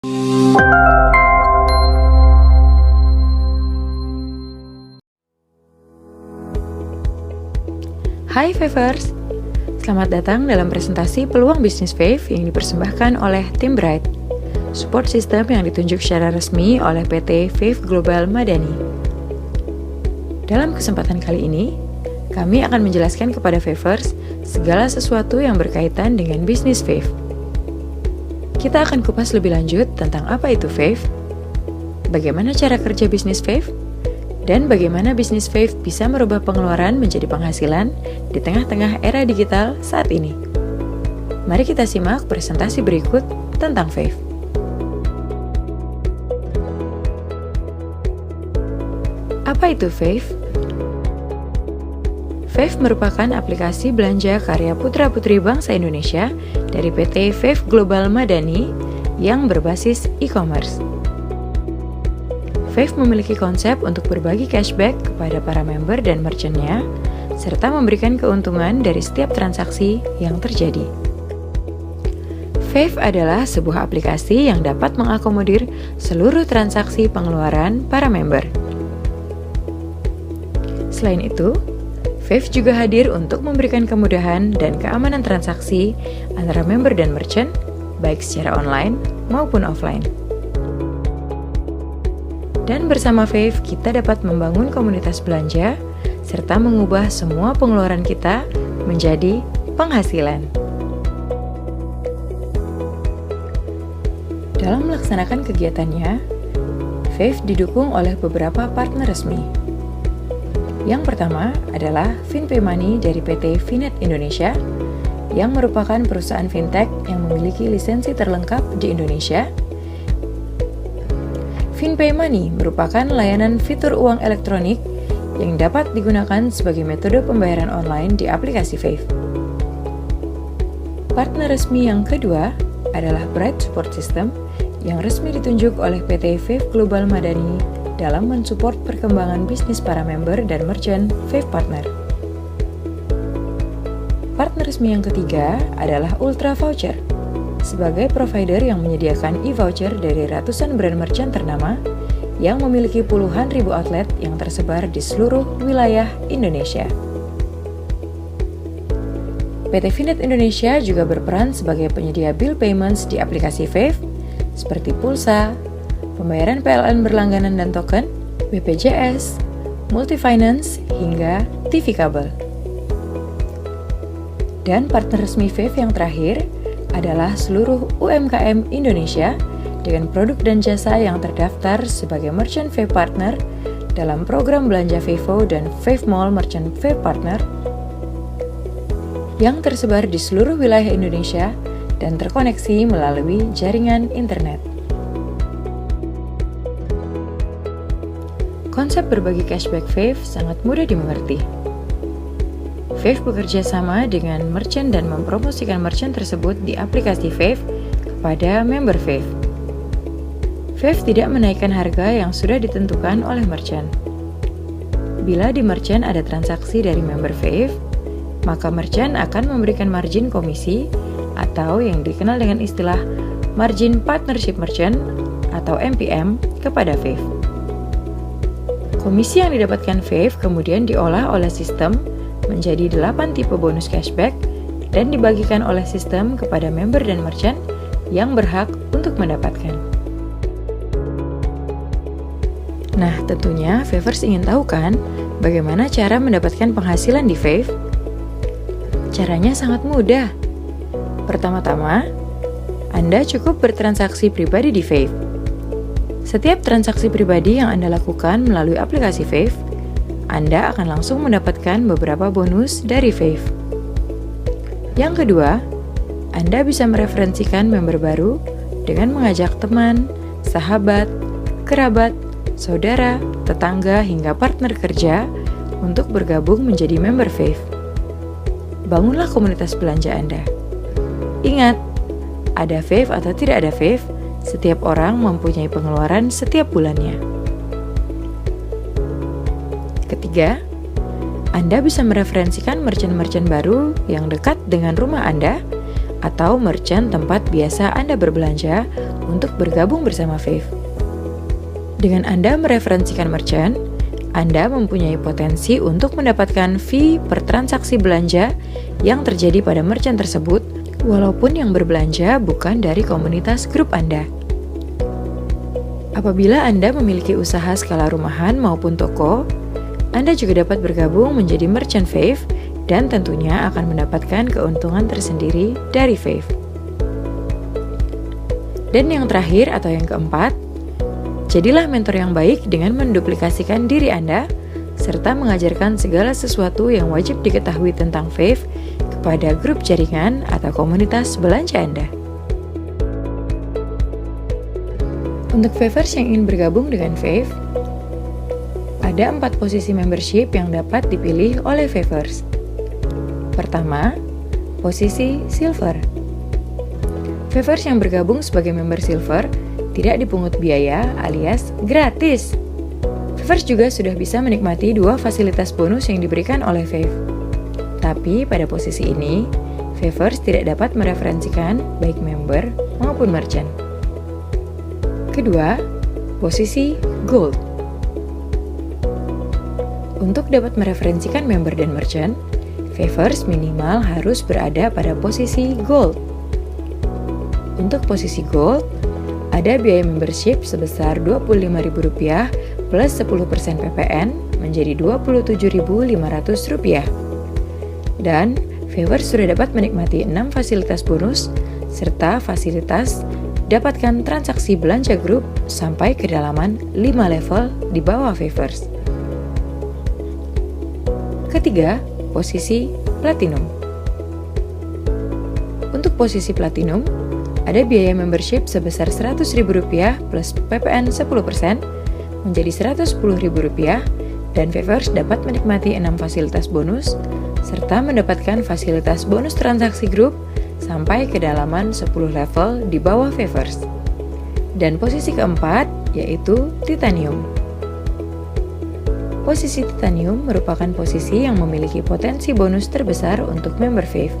Hai Favers, selamat datang dalam presentasi peluang bisnis Fave yang dipersembahkan oleh tim Bright, support system yang ditunjuk secara resmi oleh PT Fave Global Madani. Dalam kesempatan kali ini, kami akan menjelaskan kepada Favers segala sesuatu yang berkaitan dengan bisnis Fave. Kita akan kupas lebih lanjut tentang apa itu Fave, bagaimana cara kerja bisnis Fave, dan bagaimana bisnis Fave bisa merubah pengeluaran menjadi penghasilan di tengah-tengah era digital saat ini. Mari kita simak presentasi berikut tentang Fave. Apa itu Fave? Fave merupakan aplikasi belanja karya putra-putri bangsa Indonesia dari PT Fave Global Madani yang berbasis e-commerce. Fave memiliki konsep untuk berbagi cashback kepada para member dan merchant-nya, serta memberikan keuntungan dari setiap transaksi yang terjadi. Fave adalah sebuah aplikasi yang dapat mengakomodir seluruh transaksi pengeluaran para member. Selain itu, Fave juga hadir untuk memberikan kemudahan dan keamanan transaksi antara member dan merchant, baik secara online maupun offline. Dan bersama Fave, kita dapat membangun komunitas belanja, serta mengubah semua pengeluaran kita menjadi penghasilan. Dalam melaksanakan kegiatannya, Fave didukung oleh beberapa partner resmi. Yang pertama adalah FinPay Money dari PT Finet Indonesia, yang merupakan perusahaan fintech yang memiliki lisensi terlengkap di Indonesia. FinPay Money merupakan layanan fitur uang elektronik yang dapat digunakan sebagai metode pembayaran online di aplikasi Fave. Partner resmi yang kedua adalah Bright Support System yang resmi ditunjuk oleh PT Fave Global Madani dalam mensupport perkembangan bisnis para member dan merchant Fave Partner. Partner resmi yang ketiga adalah Ultra Voucher, sebagai provider yang menyediakan e-voucher dari ratusan brand merchant ternama yang memiliki puluhan ribu outlet yang tersebar di seluruh wilayah Indonesia. PT Finet Indonesia juga berperan sebagai penyedia bill payments di aplikasi Fave, seperti pulsa, pembayaran PLN berlangganan dan token, BPJS, multi-finance, hingga TV kabel. Dan partner resmi Fave yang terakhir adalah seluruh UMKM Indonesia dengan produk dan jasa yang terdaftar sebagai Merchant Fave Partner dalam program belanja Vevo dan Fave Mall Merchant Fave Partner yang tersebar di seluruh wilayah Indonesia dan terkoneksi melalui jaringan internet. Konsep berbagi cashback Fave sangat mudah dimengerti. Fave bekerja sama dengan merchant dan mempromosikan merchant tersebut di aplikasi Fave kepada member Fave. Fave tidak menaikkan harga yang sudah ditentukan oleh merchant. Bila di merchant ada transaksi dari member Fave, maka merchant akan memberikan margin komisi atau yang dikenal dengan istilah Margin Partnership Merchant atau MPM kepada Fave. Komisi yang didapatkan Fave kemudian diolah oleh sistem menjadi 8 tipe bonus cashback dan dibagikan oleh sistem kepada member dan merchant yang berhak untuk mendapatkan. Nah, tentunya Favers ingin tahu kan bagaimana cara mendapatkan penghasilan di Fave? Caranya sangat mudah. Pertama-tama, Anda cukup bertransaksi pribadi di Fave. Setiap transaksi pribadi yang Anda lakukan melalui aplikasi Fave, Anda akan langsung mendapatkan beberapa bonus dari Fave. Yang kedua, Anda bisa mereferensikan member baru dengan mengajak teman, sahabat, kerabat, saudara, tetangga, hingga partner kerja untuk bergabung menjadi member Fave. Bangunlah komunitas belanja Anda. Ingat, ada Fave atau tidak ada Fave, setiap orang mempunyai pengeluaran setiap bulannya. Ketiga, Anda bisa mereferensikan merchant-merchant baru yang dekat dengan rumah Anda atau merchant tempat biasa Anda berbelanja untuk bergabung bersama Fave. Dengan Anda mereferensikan merchant, Anda mempunyai potensi untuk mendapatkan fee per transaksi belanja yang terjadi pada merchant tersebut, walaupun yang berbelanja bukan dari komunitas grup Anda. Apabila Anda memiliki usaha skala rumahan maupun toko, Anda juga dapat bergabung menjadi merchant Fave dan tentunya akan mendapatkan keuntungan tersendiri dari Fave. Dan yang terakhir atau yang keempat, jadilah mentor yang baik dengan menduplikasikan diri Anda serta mengajarkan segala sesuatu yang wajib diketahui tentang Fave kepada grup jaringan atau komunitas belanja Anda. Untuk Favers yang ingin bergabung dengan Fave, ada 4 posisi membership yang dapat dipilih oleh Favers. Pertama, posisi Silver. Favers yang bergabung sebagai member Silver tidak dipungut biaya alias gratis. Favers juga sudah bisa menikmati 2 fasilitas bonus yang diberikan oleh Fave. Tapi pada posisi ini, Favers tidak dapat mereferensikan baik member maupun merchant. Kedua, posisi Gold. Untuk dapat mereferensikan member dan merchant, Favers minimal harus berada pada posisi Gold. Untuk posisi Gold, ada biaya membership sebesar Rp25.000 plus 10% PPN menjadi Rp27.500. Dan Favers sudah dapat menikmati 6 fasilitas bonus serta fasilitas dapatkan transaksi belanja grup sampai kedalaman 5 level di bawah Favers. Ketiga, posisi Platinum. Untuk posisi Platinum, ada biaya membership sebesar Rp100.000 plus PPN 10% menjadi Rp110.000 dan Favers dapat menikmati 6 fasilitas bonus serta mendapatkan fasilitas bonus transaksi grup sampai kedalaman 10 level di bawah Favers. Dan posisi keempat yaitu Titanium. Posisi Titanium merupakan posisi yang memiliki potensi bonus terbesar untuk member Fave.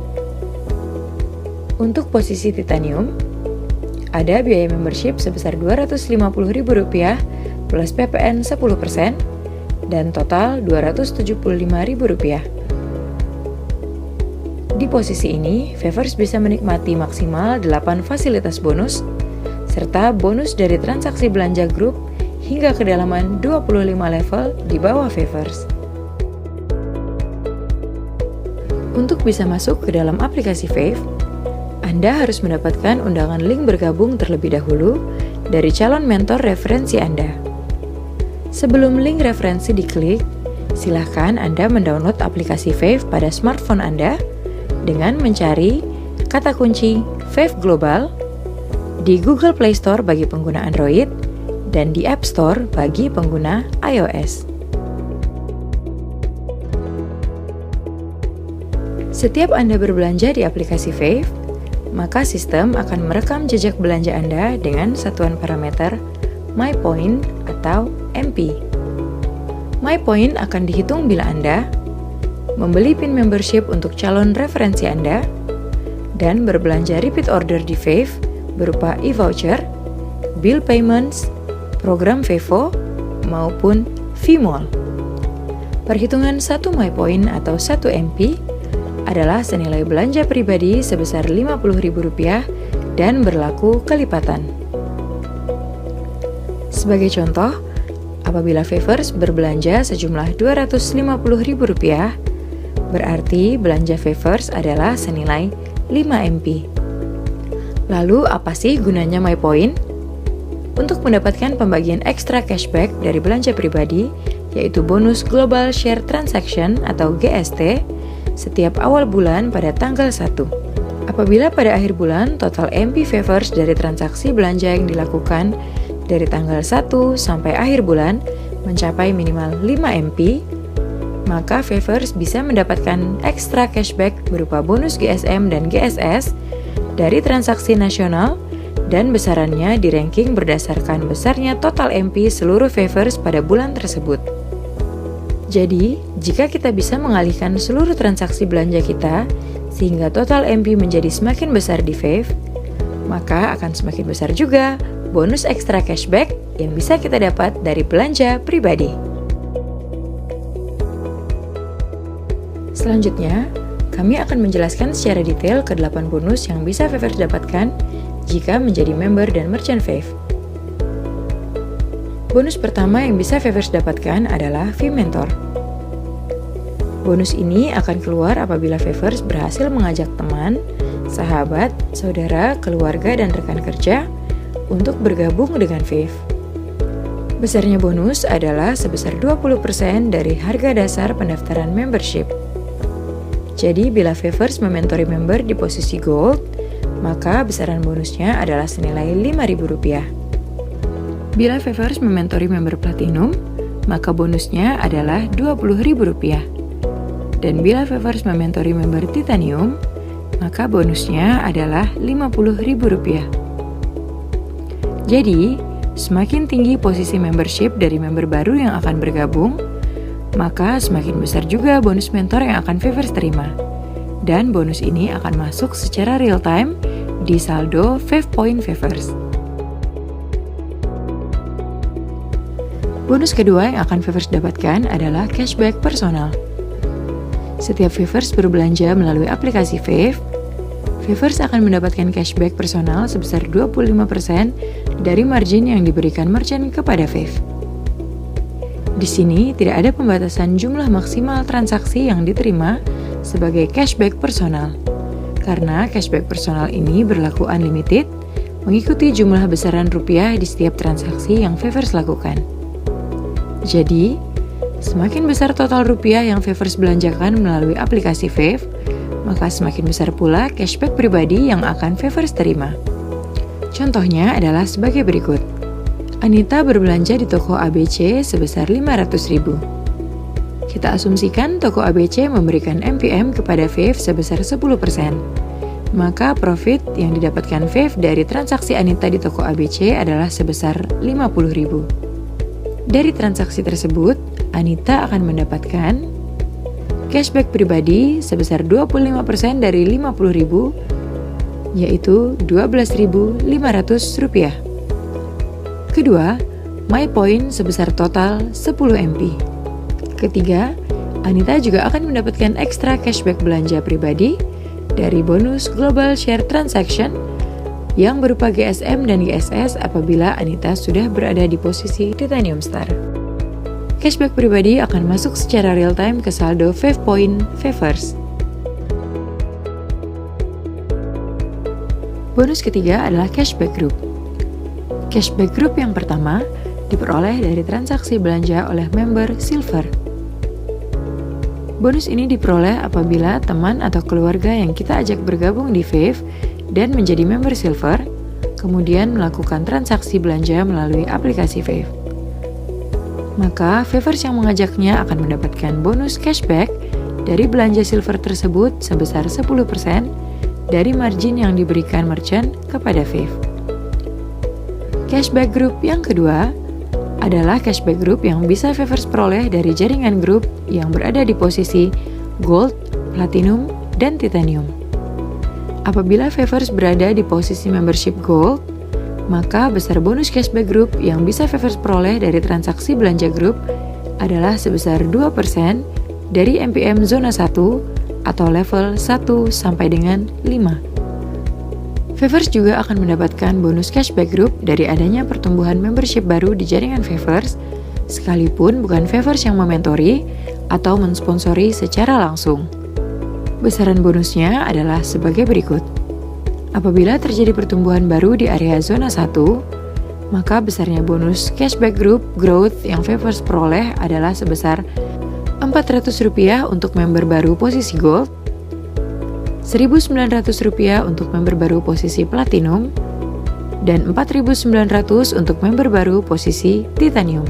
Untuk posisi Titanium, ada biaya membership sebesar Rp250.000 plus PPN 10% dan total Rp275.000. Di posisi ini, Favers bisa menikmati maksimal 8 fasilitas bonus serta bonus dari transaksi belanja grup hingga kedalaman 25 level di bawah Favers. Untuk bisa masuk ke dalam aplikasi Fave, Anda harus mendapatkan undangan link bergabung terlebih dahulu dari calon mentor referensi Anda. Sebelum link referensi diklik, silahkan Anda mendownload aplikasi Fave pada smartphone Anda dengan mencari kata kunci Fave Global di Google Play Store bagi pengguna Android dan di App Store bagi pengguna iOS. Setiap Anda berbelanja di aplikasi Fave, maka sistem akan merekam jejak belanja Anda dengan satuan parameter MyPoint atau MP. MyPoint akan dihitung bila Anda membeli pin membership untuk calon referensi Anda dan berbelanja repeat order di Fave berupa e-voucher, bill payments, program Vevo, maupun V-Mall. Perhitungan 1 MyPoint atau 1 MP adalah senilai belanja pribadi sebesar Rp50.000 dan berlaku kelipatan. Sebagai contoh, apabila Favers berbelanja sejumlah Rp250.000, berarti belanja Favers adalah senilai 5 MP. Lalu apa sih gunanya MyPoint? Untuk mendapatkan pembagian ekstra cashback dari belanja pribadi, yaitu bonus Global Share Transaction atau GST, setiap awal bulan pada tanggal 1. Apabila pada akhir bulan total MP Favers dari transaksi belanja yang dilakukan dari tanggal 1 sampai akhir bulan mencapai minimal 5 MP, maka Favers bisa mendapatkan ekstra cashback berupa bonus GSM dan GSS dari transaksi nasional dan besarannya di ranking berdasarkan besarnya total MP seluruh Favers pada bulan tersebut. Jadi, jika kita bisa mengalihkan seluruh transaksi belanja kita sehingga total MP menjadi semakin besar di Fave, maka akan semakin besar juga bonus ekstra cashback yang bisa kita dapat dari belanja pribadi. Selanjutnya, kami akan menjelaskan secara detail ke-8 bonus yang bisa Fevers dapatkan jika menjadi member dan merchant Fave. Bonus pertama yang bisa Fevers dapatkan adalah Fee Mentor. Bonus ini akan keluar apabila Fevers berhasil mengajak teman, sahabat, saudara, keluarga, dan rekan kerja untuk bergabung dengan Fave. Besarnya bonus adalah sebesar 20% dari harga dasar pendaftaran membership. Jadi, bila Fevers mementori member di posisi Gold, maka besaran bonusnya adalah senilai Rp5.000. Bila Fevers mementori member Platinum, maka bonusnya adalah Rp20.000. Dan bila Fevers mementori member Titanium, maka bonusnya adalah Rp50.000. Jadi, semakin tinggi posisi membership dari member baru yang akan bergabung, maka semakin besar juga bonus mentor yang akan Fevers terima. Dan bonus ini akan masuk secara real time di saldo Fave Point Fevers. Bonus kedua yang akan Fevers dapatkan adalah cashback personal. Setiap Fevers berbelanja melalui aplikasi Fave, Fevers akan mendapatkan cashback personal sebesar 25% dari margin yang diberikan merchant kepada Fave. Di sini tidak ada pembatasan jumlah maksimal transaksi yang diterima sebagai cashback personal, karena cashback personal ini berlaku unlimited, mengikuti jumlah besaran rupiah di setiap transaksi yang Fevers lakukan. Jadi, semakin besar total rupiah yang Fevers belanjakan melalui aplikasi Fave, maka semakin besar pula cashback pribadi yang akan Fevers terima. Contohnya adalah sebagai berikut. Anita berbelanja di toko ABC sebesar Rp500.000. Kita asumsikan toko ABC memberikan MPM kepada Fave sebesar 10%. Maka profit yang didapatkan Fave dari transaksi Anita di toko ABC adalah sebesar Rp50.000. Dari transaksi tersebut, Anita akan mendapatkan cashback pribadi sebesar 25% dari Rp50.000, yaitu Rp12.500. Kedua, My Point sebesar total 10 MP. Ketiga, Anita juga akan mendapatkan ekstra cashback belanja pribadi dari bonus Global Share Transaction yang berupa GSM dan GSS apabila Anita sudah berada di posisi Titanium Star. Cashback pribadi akan masuk secara real time ke saldo Fave Point Fevers. Bonus ketiga adalah Cashback Group. Cashback Group yang pertama diperoleh dari transaksi belanja oleh member Silver. Bonus ini diperoleh apabila teman atau keluarga yang kita ajak bergabung di Fave dan menjadi member Silver, kemudian melakukan transaksi belanja melalui aplikasi Fave. Maka Fevers yang mengajaknya akan mendapatkan bonus cashback dari belanja Silver tersebut sebesar 10% dari margin yang diberikan merchant kepada Fave. Cashback Group yang kedua adalah cashback group yang bisa Fevers peroleh dari jaringan grup yang berada di posisi Gold, Platinum, dan Titanium. Apabila Fevers berada di posisi membership Gold, maka besar bonus cashback group yang bisa Fevers peroleh dari transaksi belanja grup adalah sebesar 2% dari MPM zona 1 atau level 1 sampai dengan 5. Fevers juga akan mendapatkan bonus cashback group dari adanya pertumbuhan membership baru di jaringan Fevers, sekalipun bukan Fevers yang mementori atau mensponsori secara langsung. Besaran bonusnya adalah sebagai berikut. Apabila terjadi pertumbuhan baru di area zona 1, maka besarnya bonus cashback group growth yang Fevers peroleh adalah sebesar Rp400 untuk member baru posisi Gold, Rp1.900 untuk member baru posisi Platinum, dan Rp4.900 untuk member baru posisi Titanium.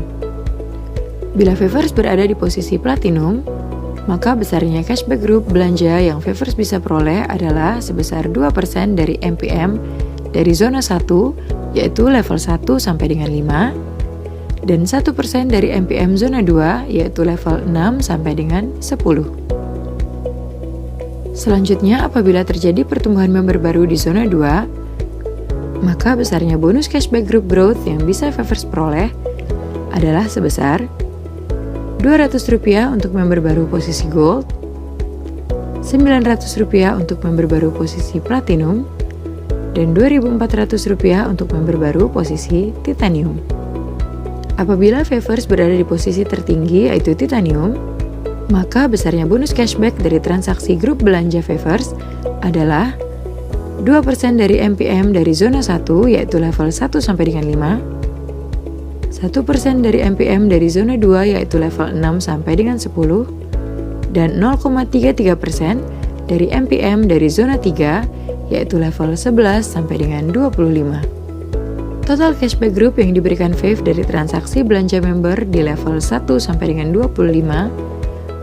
Bila Fevers berada di posisi Platinum, maka besarnya cashback group belanja yang Fevers bisa peroleh adalah sebesar 2% dari MPM dari zona 1, yaitu level 1 sampai dengan 5, dan 1% dari MPM zona 2, yaitu level 6 sampai dengan 10. Selanjutnya, apabila terjadi pertumbuhan member baru di zona 2, maka besarnya bonus cashback group growth yang bisa Favers peroleh adalah sebesar Rp200 untuk member baru posisi gold, Rp900 untuk member baru posisi platinum, dan Rp2.400 untuk member baru posisi titanium. Apabila Favers berada di posisi tertinggi yaitu titanium, maka besarnya bonus cashback dari transaksi grup belanja Favers adalah 2% dari MPM dari zona 1 yaitu level 1 sampai dengan 5, 1% dari MPM dari zona 2 yaitu level 6 sampai dengan 10, dan 0,33% dari MPM dari zona 3 yaitu level 11 sampai dengan 25. Total cashback group yang diberikan Fave dari transaksi belanja member di level 1 sampai dengan 25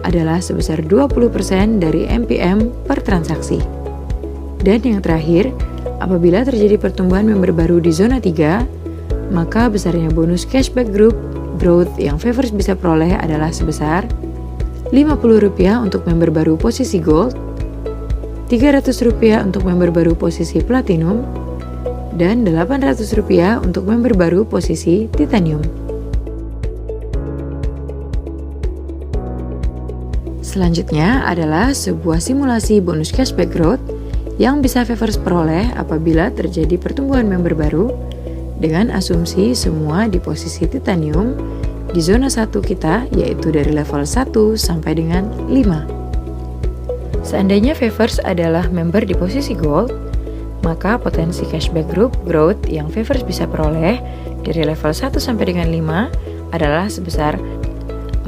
adalah sebesar 20% dari MPM per transaksi. Dan yang terakhir, apabila terjadi pertumbuhan member baru di zona 3, maka besarnya bonus cashback group growth yang Favers bisa peroleh adalah sebesar Rp50 untuk member baru posisi gold, Rp300 untuk member baru posisi platinum, dan Rp800 untuk member baru posisi titanium. Selanjutnya adalah sebuah simulasi bonus cashback growth yang bisa Favers peroleh apabila terjadi pertumbuhan member baru dengan asumsi semua di posisi titanium di zona 1 kita yaitu dari level 1 sampai dengan 5. Seandainya Favers adalah member di posisi gold, maka potensi cashback group growth yang Favers bisa peroleh dari level 1 sampai dengan 5 adalah sebesar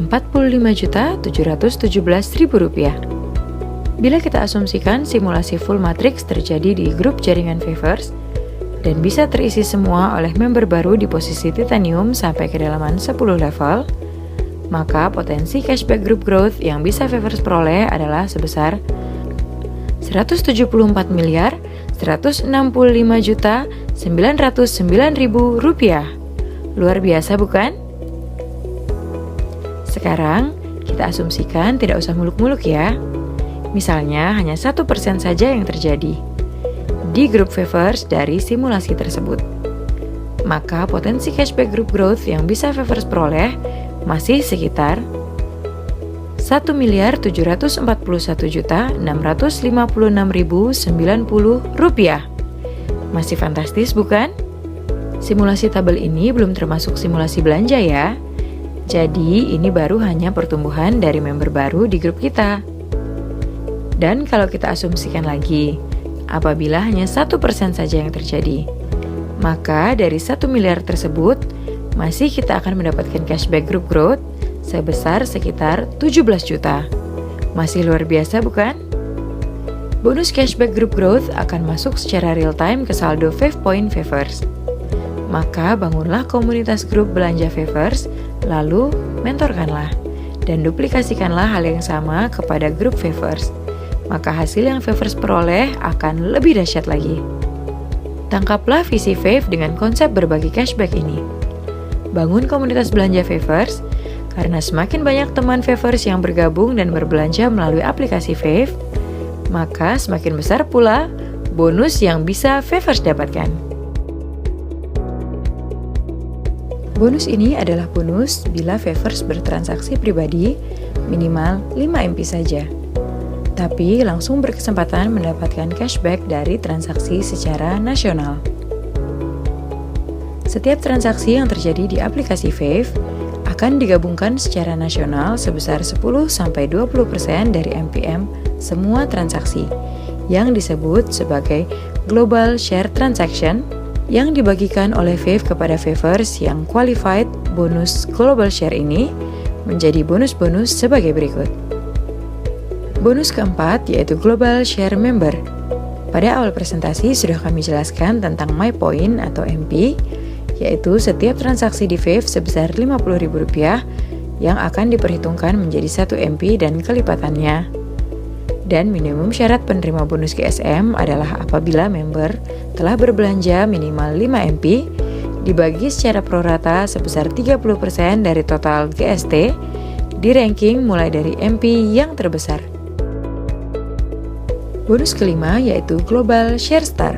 Rp45.717.000. Bila kita asumsikan simulasi full matrix terjadi di grup jaringan Favers dan bisa terisi semua oleh member baru di posisi titanium sampai kedalaman 10 level, maka potensi cashback group growth yang bisa Favers peroleh adalah sebesar Rp174.165.909.000. Luar biasa bukan? Sekarang kita asumsikan tidak usah muluk-muluk ya. Misalnya hanya 1% saja yang terjadi di grup Favers dari simulasi tersebut. Maka potensi cashback group growth yang bisa Favers peroleh masih sekitar Rp1.741.656.090. Masih fantastis bukan? Simulasi tabel ini belum termasuk simulasi belanja ya. Jadi ini baru hanya pertumbuhan dari member baru di grup kita. Dan kalau kita asumsikan lagi, apabila hanya 1% saja yang terjadi, maka dari 1 miliar tersebut, masih kita akan mendapatkan cashback group growth sebesar sekitar 17 juta. Masih luar biasa bukan? Bonus cashback group growth akan masuk secara real time ke saldo Fave Point Favers. Maka bangunlah komunitas grup belanja Favers, lalu mentorkanlah dan duplikasikanlah hal yang sama kepada grup Favers. Maka hasil yang Favers peroleh akan lebih dahsyat lagi. Tangkaplah visi Fave dengan konsep berbagi cashback ini. Bangun komunitas belanja Favers, karena semakin banyak teman Favers yang bergabung dan berbelanja melalui aplikasi Fave, maka semakin besar pula bonus yang bisa Favers dapatkan. Bonus ini adalah bonus bila Favers bertransaksi pribadi minimal 5 MP saja. Tapi langsung berkesempatan mendapatkan cashback dari transaksi secara nasional. Setiap transaksi yang terjadi di aplikasi Fave akan digabungkan secara nasional sebesar 10-20% dari MPM semua transaksi yang disebut sebagai Global Share Transaction yang dibagikan oleh Fave kepada Favers yang qualified. Bonus Global Share ini menjadi bonus-bonus sebagai berikut. Bonus keempat yaitu Global Share Member. Pada awal presentasi sudah kami jelaskan tentang My Point atau MP, yaitu setiap transaksi di Fave sebesar Rp50.000 yang akan diperhitungkan menjadi 1 MP dan kelipatannya. Dan minimum syarat penerima bonus GSM adalah apabila member telah berbelanja minimal 5 MP dibagi secara prorata sebesar 30% dari total GST di ranking mulai dari MP yang terbesar. Bonus kelima yaitu Global Share Star.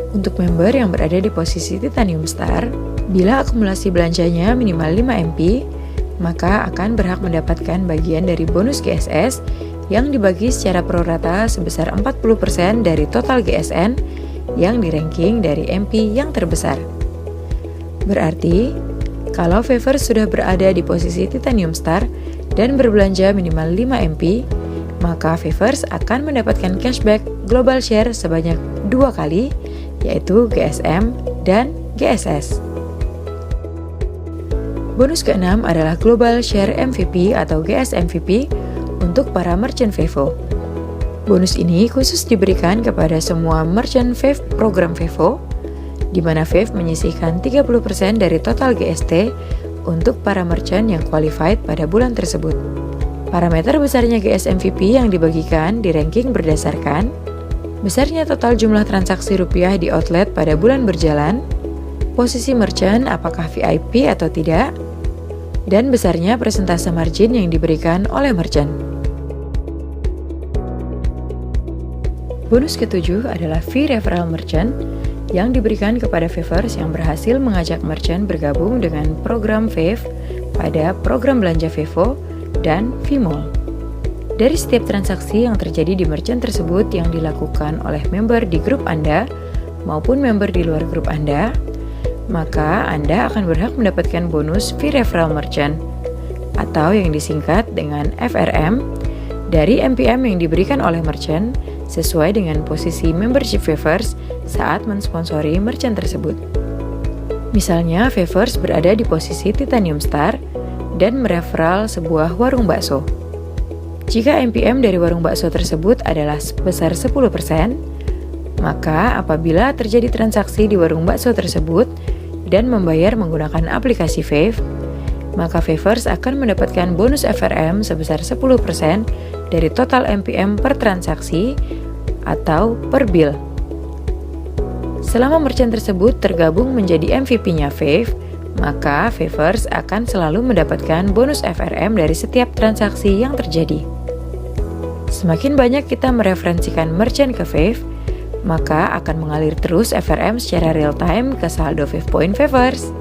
Untuk member yang berada di posisi Titanium Star, bila akumulasi belanjanya minimal 5 MP, maka akan berhak mendapatkan bagian dari bonus GSS yang dibagi secara prorata sebesar 40% dari total GSN yang di-ranking dari MP yang terbesar. Berarti, kalau Favors sudah berada di posisi Titanium Star dan berbelanja minimal 5 MP, maka Favors akan mendapatkan cashback global share sebanyak 2 kali, yaitu GSM dan GSS. Bonus ke-6 adalah Global Share MVP atau GS MVP untuk para merchant Vevo. Bonus ini khusus diberikan kepada semua merchant Vev program Vevo, di mana Vev menyisihkan 30% dari total GST untuk para merchant yang qualified pada bulan tersebut. Parameter besarnya GS MVP yang dibagikan di ranking berdasarkan besarnya total jumlah transaksi rupiah di outlet pada bulan berjalan, posisi merchant apakah VIP atau tidak, dan besarnya persentase margin yang diberikan oleh merchant. Bonus ke-7 adalah fee referral merchant yang diberikan kepada Favors yang berhasil mengajak merchant bergabung dengan program Vev pada program belanja Vevo dan Vmall. Dari setiap transaksi yang terjadi di merchant tersebut yang dilakukan oleh member di grup Anda maupun member di luar grup Anda, maka Anda akan berhak mendapatkan bonus fee referral merchant atau yang disingkat dengan FRM dari MPM yang diberikan oleh merchant sesuai dengan posisi membership Favors saat mensponsori merchant tersebut. Misalnya Favors berada di posisi Titanium Star dan mereferral sebuah warung bakso. Jika MPM dari warung bakso tersebut adalah sebesar 10%, maka apabila terjadi transaksi di warung bakso tersebut dan membayar menggunakan aplikasi Vev, maka Favors akan mendapatkan bonus FRM sebesar 10% dari total MPM per transaksi atau per bill. Selama merchant tersebut tergabung menjadi MVP-nya Vev, maka Favors akan selalu mendapatkan bonus FRM dari setiap transaksi yang terjadi. Semakin banyak kita mereferensikan merchant ke Vev, maka akan mengalir terus FRM secara real time ke saldo Vev Point Favors.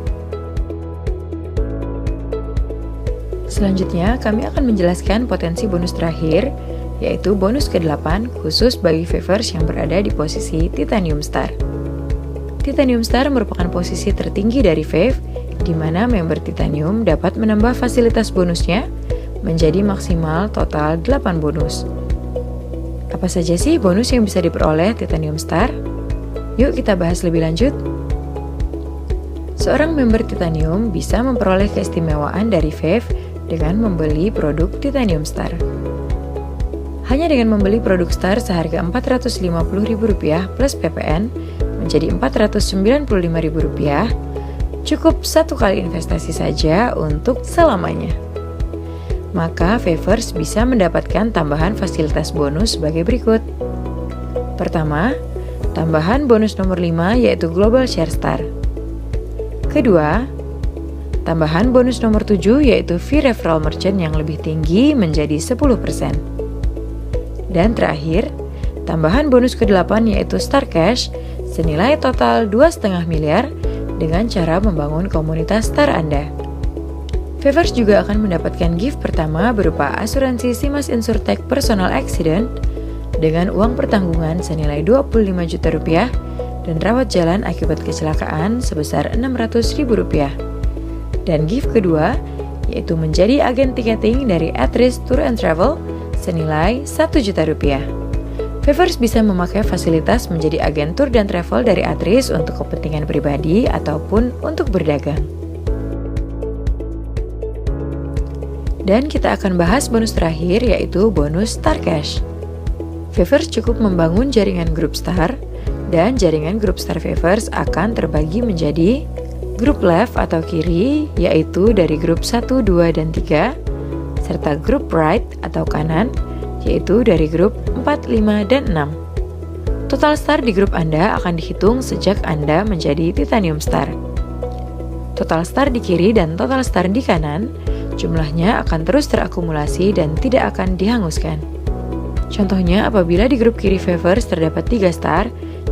Selanjutnya, kami akan menjelaskan potensi bonus terakhir, yaitu bonus ke-8 khusus bagi Favors yang berada di posisi Titanium Star. Titanium Star merupakan posisi tertinggi dari Vev, di mana member Titanium dapat menambah fasilitas bonusnya menjadi maksimal total 8 bonus. Apa saja sih bonus yang bisa diperoleh Titanium Star? Yuk kita bahas lebih lanjut. Seorang member Titanium bisa memperoleh keistimewaan dari Vev dengan membeli produk Titanium Star. Hanya dengan membeli produk Star seharga Rp450.000 plus PPN menjadi Rp495.000, cukup satu kali investasi saja untuk selamanya. Maka Favors bisa mendapatkan tambahan fasilitas bonus sebagai berikut. Pertama, tambahan bonus nomor 5 yaitu Global Share Star. Kedua, tambahan bonus nomor 7 yaitu fee referral merchant yang lebih tinggi menjadi 10%. Dan terakhir, tambahan bonus ke-8 yaitu Star Cash senilai total 2,5 miliar dengan cara membangun komunitas Star Anda. Favors juga akan mendapatkan gift pertama berupa asuransi Simas Insurtech Personal Accident dengan uang pertanggungan senilai Rp25 juta dan rawat jalan akibat kecelakaan sebesar Rp600.000. Dan gift kedua yaitu menjadi agen tiketing dari Atris Tour and Travel senilai Rp1 juta. Favors bisa memakai fasilitas menjadi agen tour dan travel dari Atris untuk kepentingan pribadi ataupun untuk berdagang. Dan kita akan bahas bonus terakhir yaitu bonus Star Cash. Favors cukup membangun jaringan grup Star dan jaringan grup Star Favors akan terbagi menjadi grup left atau kiri yaitu dari grup 1, 2, dan 3 serta grup right atau kanan yaitu dari grup 4, 5, dan 6. Total Star di grup Anda akan dihitung sejak Anda menjadi Titanium Star. Total Star di kiri dan total Star di kanan jumlahnya akan terus terakumulasi dan tidak akan dihanguskan. Contohnya, apabila di grup kiri Favors terdapat 3 star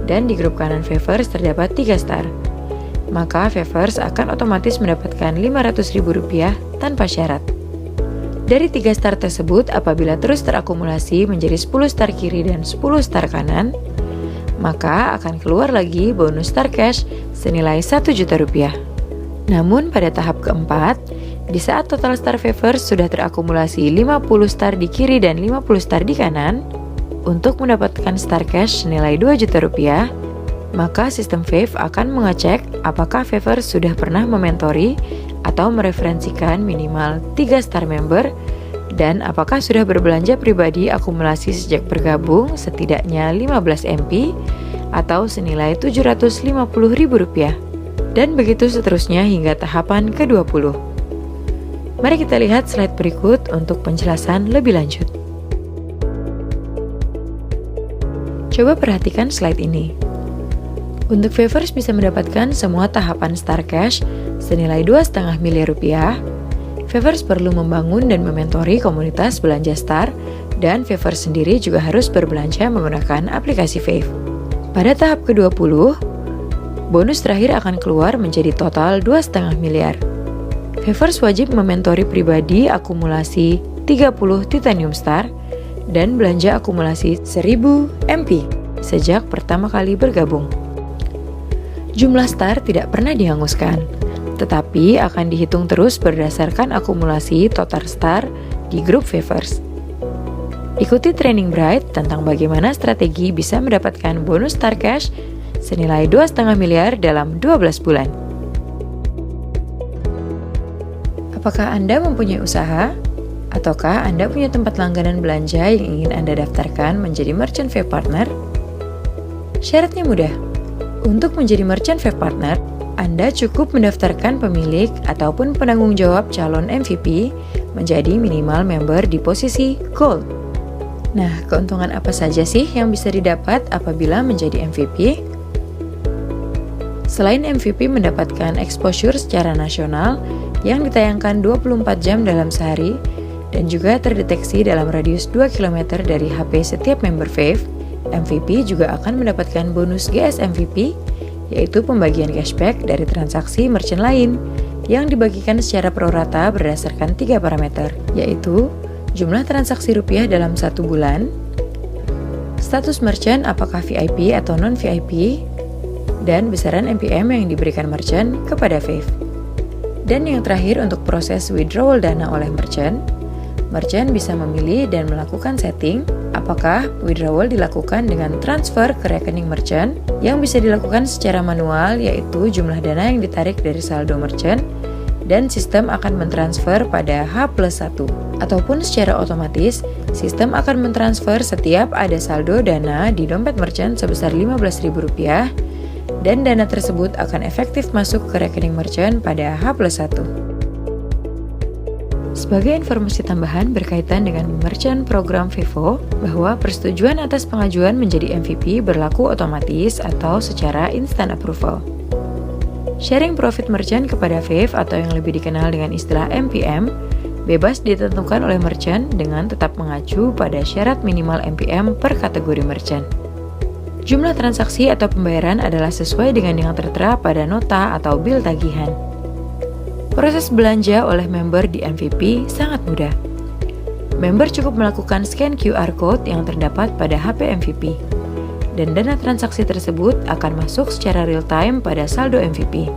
dan di grup kanan Favors terdapat 3 star. Maka Favors akan otomatis mendapatkan Rp500.000 tanpa syarat. Dari 3 star tersebut, apabila terus terakumulasi menjadi 10 star kiri dan 10 star kanan, maka akan keluar lagi bonus star cash senilai Rp1 juta. Namun pada tahap keempat, di saat total star Favors sudah terakumulasi 50 star di kiri dan 50 star di kanan, untuk mendapatkan star cash senilai Rp2 juta, maka sistem Fave akan mengecek apakah Favors sudah pernah mementori atau mereferensikan minimal 3 star member dan apakah sudah berbelanja pribadi akumulasi sejak bergabung setidaknya 15 MP atau senilai Rp750.000 dan begitu seterusnya hingga tahapan ke-20. Mari kita lihat slide berikut untuk penjelasan lebih lanjut. Coba perhatikan slide ini. Untuk Favors bisa mendapatkan semua tahapan star cash senilai Rp2,5 miliar. Favors perlu membangun dan mementori komunitas belanja star dan Favors sendiri juga harus berbelanja menggunakan aplikasi Fave. Pada tahap ke-20, bonus terakhir akan keluar menjadi total Rp2,5 miliar. Favors wajib mementori pribadi akumulasi 30 Titanium Star dan belanja akumulasi 1000 MP sejak pertama kali bergabung. Jumlah star tidak pernah dihanguskan, tetapi akan dihitung terus berdasarkan akumulasi total star di grup Favors. Ikuti training Bright tentang bagaimana strategi bisa mendapatkan bonus star cash senilai Rp2,5 miliar dalam 12 bulan. Apakah Anda mempunyai usaha? Ataukah Anda punya tempat langganan belanja yang ingin Anda daftarkan menjadi Merchant Fave Partner? Syaratnya mudah. Untuk menjadi Merchant Fave Partner, Anda cukup mendaftarkan pemilik ataupun penanggung jawab calon MVP menjadi minimal member di posisi Gold. Nah, keuntungan apa saja sih yang bisa didapat apabila menjadi MVP? Selain MVP mendapatkan exposure secara nasional yang ditayangkan 24 jam dalam sehari dan juga terdeteksi dalam radius 2 km dari HP setiap member Fave, MVP juga akan mendapatkan bonus GS MVP, yaitu pembagian cashback dari transaksi merchant lain yang dibagikan secara prorata berdasarkan 3 parameter, yaitu jumlah transaksi rupiah dalam 1 bulan, status merchant apakah VIP atau non-VIP, dan besaran MPM yang diberikan merchant kepada Fave. Dan yang terakhir untuk proses withdrawal dana oleh merchant bisa memilih dan melakukan setting apakah withdrawal dilakukan dengan transfer ke rekening merchant yang bisa dilakukan secara manual, yaitu jumlah dana yang ditarik dari saldo merchant dan sistem akan mentransfer pada H+1, ataupun secara otomatis sistem akan mentransfer setiap ada saldo dana di dompet merchant sebesar Rp15.000 dan dana tersebut akan efektif masuk ke rekening merchant pada H+1. Sebagai informasi tambahan berkaitan dengan merchant program Vivo, bahwa persetujuan atas pengajuan menjadi MVP berlaku otomatis atau secara instant approval. Sharing profit merchant kepada Fave atau yang lebih dikenal dengan istilah MPM, bebas ditentukan oleh merchant dengan tetap mengacu pada syarat minimal MPM per kategori merchant. Jumlah transaksi atau pembayaran adalah sesuai dengan yang tertera pada nota atau bil tagihan. Proses belanja oleh member di MVP sangat mudah. Member cukup melakukan scan QR Code yang terdapat pada HP MVP, dan dana transaksi tersebut akan masuk secara real-time pada saldo MVP.